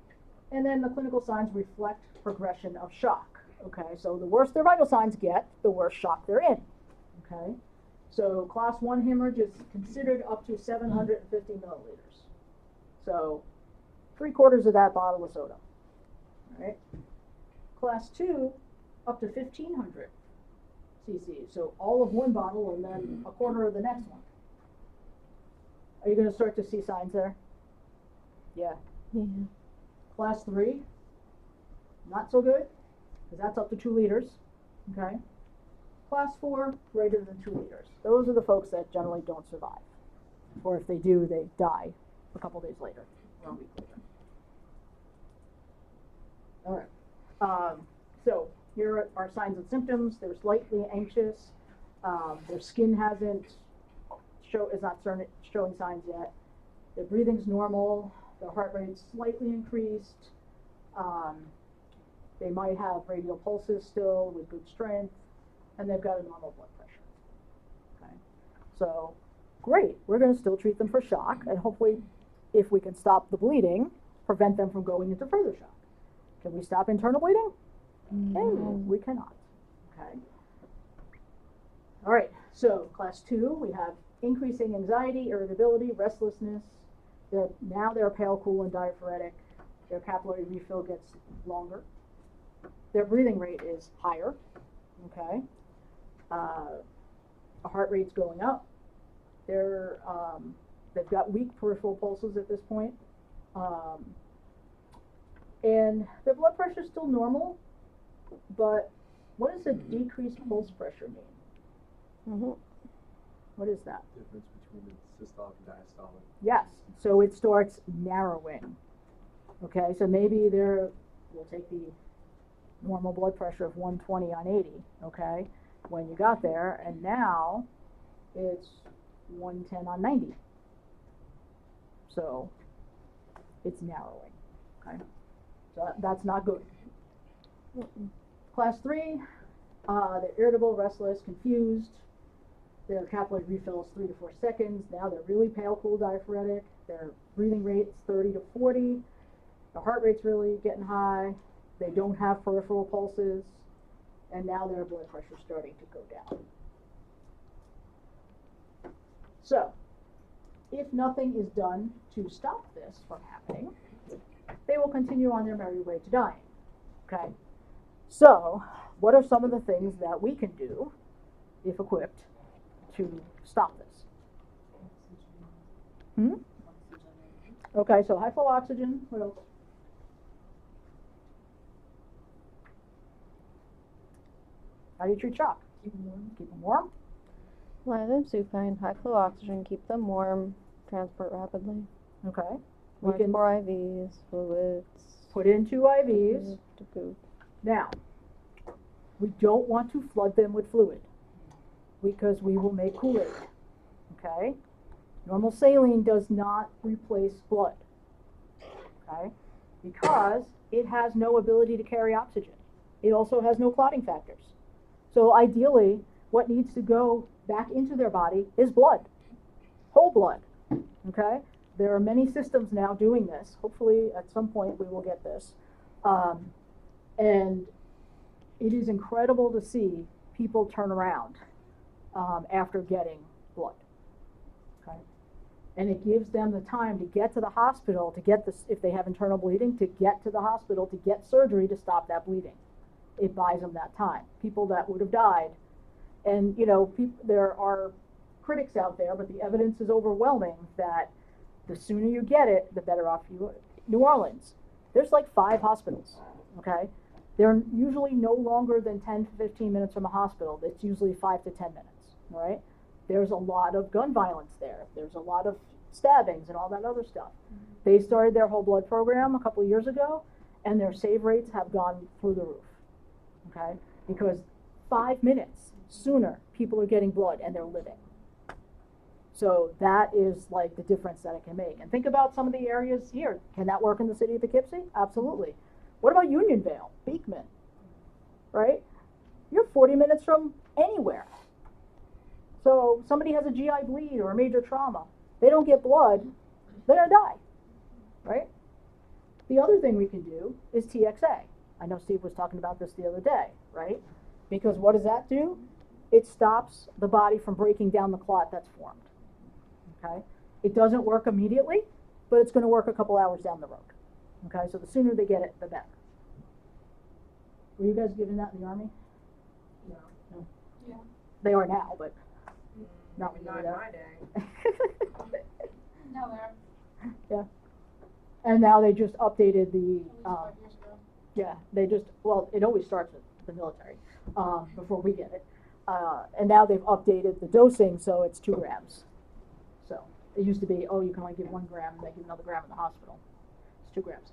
And then the clinical signs reflect progression of shock. Okay, so the worse their vital signs get, the worse shock they're in. Okay, so class 1 hemorrhage is considered up to 750 milliliters. So 3/4 of that bottle of soda. All right. Class 2, up to 1,500 cc. So all of one bottle and then a quarter of the next one. Are you going to start to see signs there? Yeah. Class 3, not so good, because that's up to 2 liters. Okay. Class 4, greater than 2 liters. Those are the folks that generally don't survive. Or if they do, they die a couple days later or a week later. All right. So here are signs and symptoms. They're slightly anxious. Their skin is not showing signs yet. Their breathing's normal. Their heart rate's slightly increased. They might have radial pulses still with good strength, and they've got a normal blood pressure. Okay, so great. We're going to still treat them for shock, and hopefully, if we can stop the bleeding, prevent them from going into further shock. Can we stop internal bleeding? No, we cannot. Okay. All right. So class 2, we have increasing anxiety, irritability, restlessness. Now they're pale, cool, and diaphoretic. Their capillary refill gets longer. Their breathing rate is higher. Okay. Heart rate's going up. They've got weak peripheral pulses at this point. And their blood pressure is still normal, but what does a decreased pulse pressure mean? What is that? Difference between the systolic and diastolic. Yes, so it starts narrowing. Okay, so maybe we'll take the normal blood pressure of 120 on 80, okay, when you got there, and now it's 110 on 90. So it's narrowing, okay? So that's not good. Class 3, they're irritable, restless, confused. Their capillary refill is 3 to 4 seconds. Now they're really pale, cool, diaphoretic. Their breathing rate is 30 to 40. Their heart rate's really getting high. They don't have peripheral pulses. And now their blood pressure's starting to go down. So, if nothing is done to stop this from happening, they will continue on their merry way to dying. Okay? So, what are some of the things that we can do, if equipped, to stop this? Okay, so high flow oxygen. What else? How do you treat shock? Keep them warm. Keep them warm. Live supine, high flow oxygen, keep them warm, transport rapidly. Okay. We Large can bore IVs, fluids. put in 2 IVs. To poop. Now, We don't want to flood them with fluid because we will make Kool-Aid, okay? Normal saline does not replace blood, okay? Because it has no ability to carry oxygen. It also has no clotting factors. So ideally, what needs to go back into their body is blood, whole blood, okay? There are many systems now doing this. Hopefully, at some point, we will get this. And it is incredible to see people turn around after getting blood, okay? And it gives them the time to get to the hospital, to get this, if they have internal bleeding, to get to the hospital, to get surgery to stop that bleeding. It buys them that time. People that would have died, and you know, there are critics out there, but the evidence is overwhelming that the sooner you get it, the better off you are. New Orleans, there's like 5 hospitals, okay? They're usually no longer than 10 to 15 minutes from a hospital. It's usually 5 to 10 minutes, all right? There's a lot of gun violence there. There's a lot of stabbings and all that other stuff. They started their whole blood program a couple of years ago, and their save rates have gone through the roof, okay? Because 5 minutes sooner, people are getting blood and they're living. So that is like the difference that it can make. And think about some of the areas here. Can that work in the city of Poughkeepsie? Absolutely. What about Unionville, Beekman, right? You're 40 minutes from anywhere. So somebody has a GI bleed or a major trauma. They don't get blood, they're gonna die, right? The other thing we can do is TXA. I know Steve was talking about this the other day, right? Because what does that do? It stops the body from breaking down the clot that's formed, okay? It doesn't work immediately, but it's gonna work a couple hours down the road, okay? So the sooner they get it, the better. Were you guys given that in the Army? No. No. Yeah. They are now, but not when you Not were in there. my day. No, they're Yeah. And now they just updated at the, least 5 years ago. yeah, they just, well, it always starts with the military, before we get it. And now they've updated the dosing, so it's 2 grams. So it used to be, oh, you can only give 1 gram, and they give another gram in the hospital. It's 2 grams.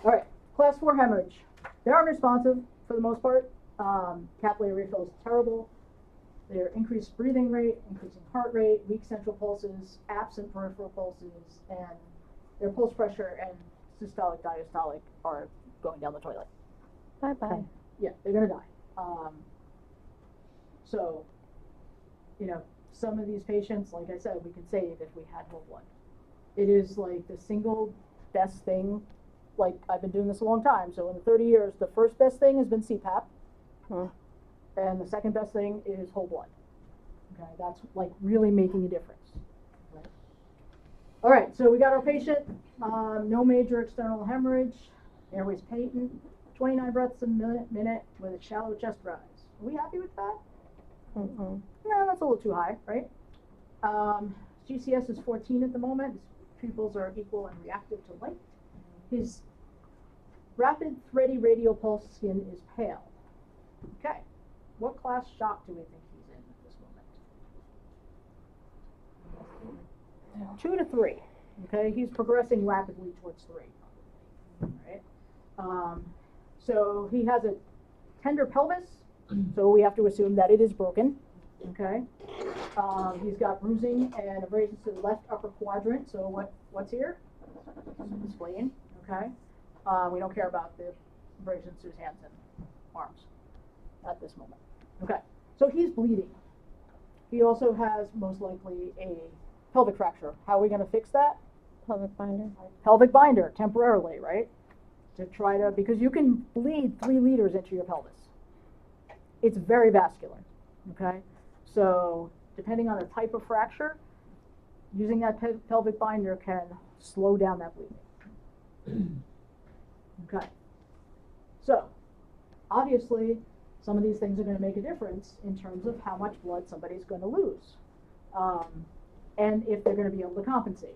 All right, class 4 hemorrhage. They're unresponsive for the most part. Capillary refill is terrible. Their increased breathing rate, increasing heart rate, weak central pulses, absent peripheral pulses, and their pulse pressure and systolic, diastolic are going down the toilet. Bye-bye. Okay. Yeah, they're gonna die. So, you know, some of these patients, like I said, we can save if we had whole blood. It is like the single best thing. Like, I've been doing this a long time, so in the 30 years, the first best thing has been CPAP. And the second best thing is whole blood. Okay, that's like really making a difference. Right? All right, so we got our patient, no major external hemorrhage, airways patent, 29 breaths a minute with a shallow chest rise. Are we happy with that? Mm-mm. No, that's a little too high, right? GCS is 14 at the moment. His pupils are equal and reactive to light. His rapid thready radial pulse skin is pale. Okay. What class shock do we think he's in at this moment? 2 to 3. Okay, he's progressing rapidly towards 3. All right. So he has a tender pelvis, so we have to assume that it is broken. Okay. He's got bruising and abrasions to the left upper quadrant. So what's here? The spleen. Okay. We don't care about the abrasions to his hands and arms at this moment. Okay, so he's bleeding. He also has most likely a pelvic fracture. How are we going to fix that? Pelvic binder. Pelvic binder, temporarily, right? To try to, because you can bleed 3 liters into your pelvis. It's very vascular, okay? So depending on the type of fracture, using that pelvic binder can slow down that bleeding. Okay, so obviously some of these things are going to make a difference in terms of how much blood somebody's going to lose, and if they're going to be able to compensate.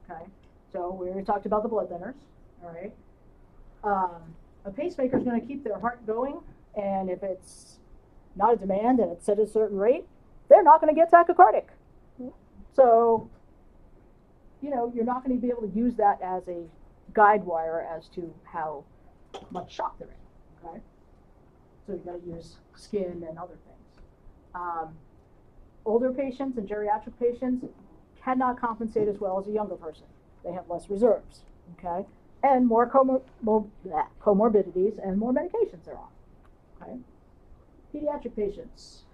Okay, so we already talked about the blood thinners. All right, a pacemaker is going to keep their heart going, and if it's not a demand and it's set at a certain rate, they're not going to get tachycardic. So, you know, you're not going to be able to use that as a guide wire as to how much shock they're in. Okay. So you gotta use skin and other things. Older patients and geriatric patients cannot compensate as well as a younger person. They have less reserves, okay? And more comorbidities and more medications they're on, okay? Pediatric patients,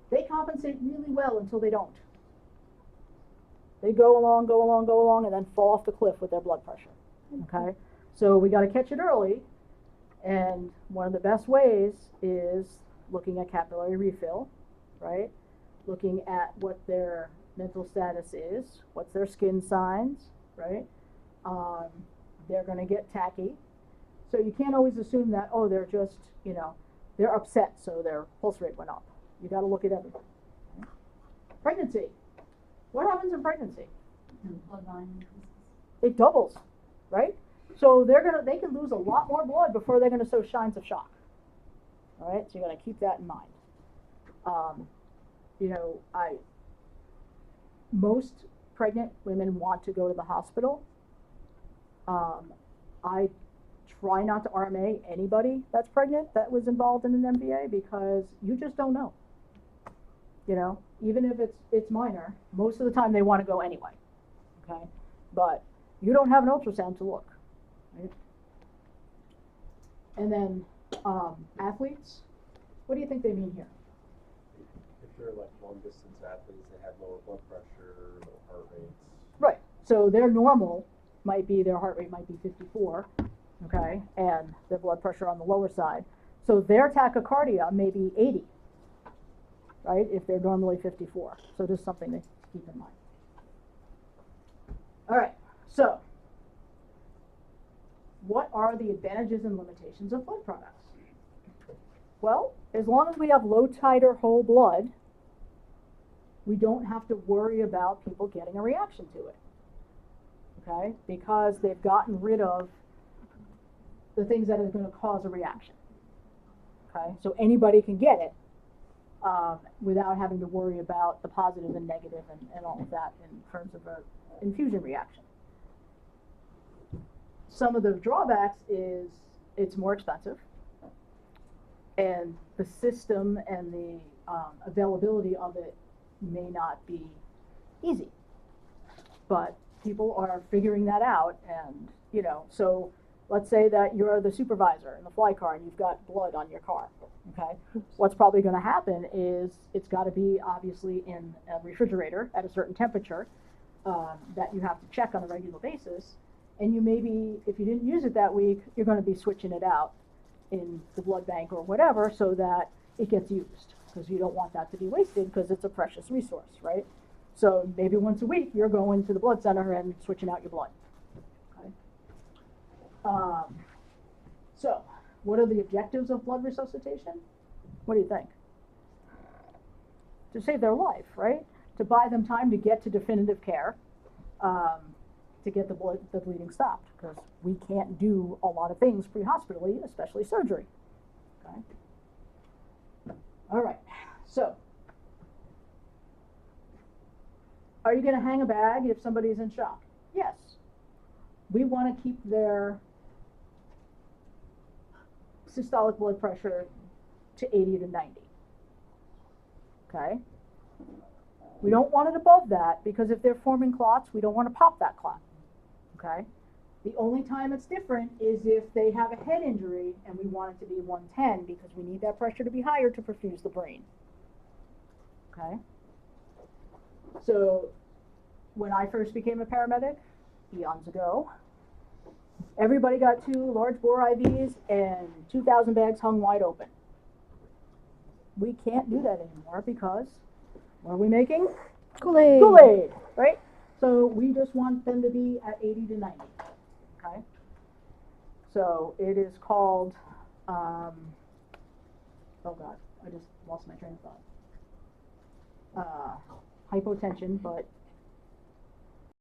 they compensate really well until they don't. They go along, and then fall off the cliff with their blood pressure, okay? So we gotta catch it early, and one of the best ways is looking at capillary refill, right? Looking at what their mental status is, what's their skin signs, right? They're gonna get tacky. So you can't always assume that, oh, they're just, they're upset, so their pulse rate went up. You gotta look at everything. Okay? Pregnancy. What happens in pregnancy? Blood volume. It doubles, right? So they can lose a lot more blood before they're gonna show signs of shock. All right, so you gotta keep that in mind. Most pregnant women want to go to the hospital. I try not to RMA anybody that's pregnant that was involved in an MVA because you just don't know. Even if it's minor, most of the time they want to go anyway. Okay, but you don't have an ultrasound to look. Right? And then athletes, what do you think they mean here? If they're like long distance athletes, they have lower blood pressure, low heart rates. Right. So their normal their heart rate might be 54, okay, and their blood pressure on the lower side. So their tachycardia may be 80, right, if they're normally 54. So just something to keep in mind. All right, so what are the advantages and limitations of blood products? Well, as long as we have low titer whole blood, we don't have to worry about people getting a reaction to it. Okay, because they've gotten rid of the things that are going to cause a reaction. Okay, so anybody can get it without having to worry about the positive and negative and all of that in terms of an infusion reaction. Some of the drawbacks is it's more expensive, and the system and the availability of it may not be easy, but people are figuring that out. And so let's say that you're the supervisor in the fly car and you've got blood on your car. Okay, what's probably going to happen is it's got to be obviously in a refrigerator at a certain temperature that you have to check on a regular basis, and you maybe, if you didn't use it that week, you're going to be switching it out in the blood bank or whatever so that it gets used, because you don't want that to be wasted because it's a precious resource, right? So maybe once a week you're going to the blood center and switching out your blood. Okay. So what are the objectives of blood resuscitation? What do you think? To save their life, right? To buy them time to get to definitive care, to get the bleeding stopped, because we can't do a lot of things pre-hospitally, especially surgery. Okay. All right. So, are you going to hang a bag if somebody's in shock? Yes. We want to keep their systolic blood pressure to 80 to 90. Okay? We don't want it above that, because if they're forming clots, we don't want to pop that clot. Okay? The only time it's different is if they have a head injury and we want it to be 110, because we need that pressure to be higher to perfuse the brain. Okay? So when I first became a paramedic, eons ago, everybody got 2 large bore IVs and 2,000 bags hung wide open. We can't do that anymore because what are we making? Kool-Aid. Kool-Aid, right? So we just want them to be at 80 to 90. Okay? So it is called, oh God, I just lost my train of thought. Hypotension, but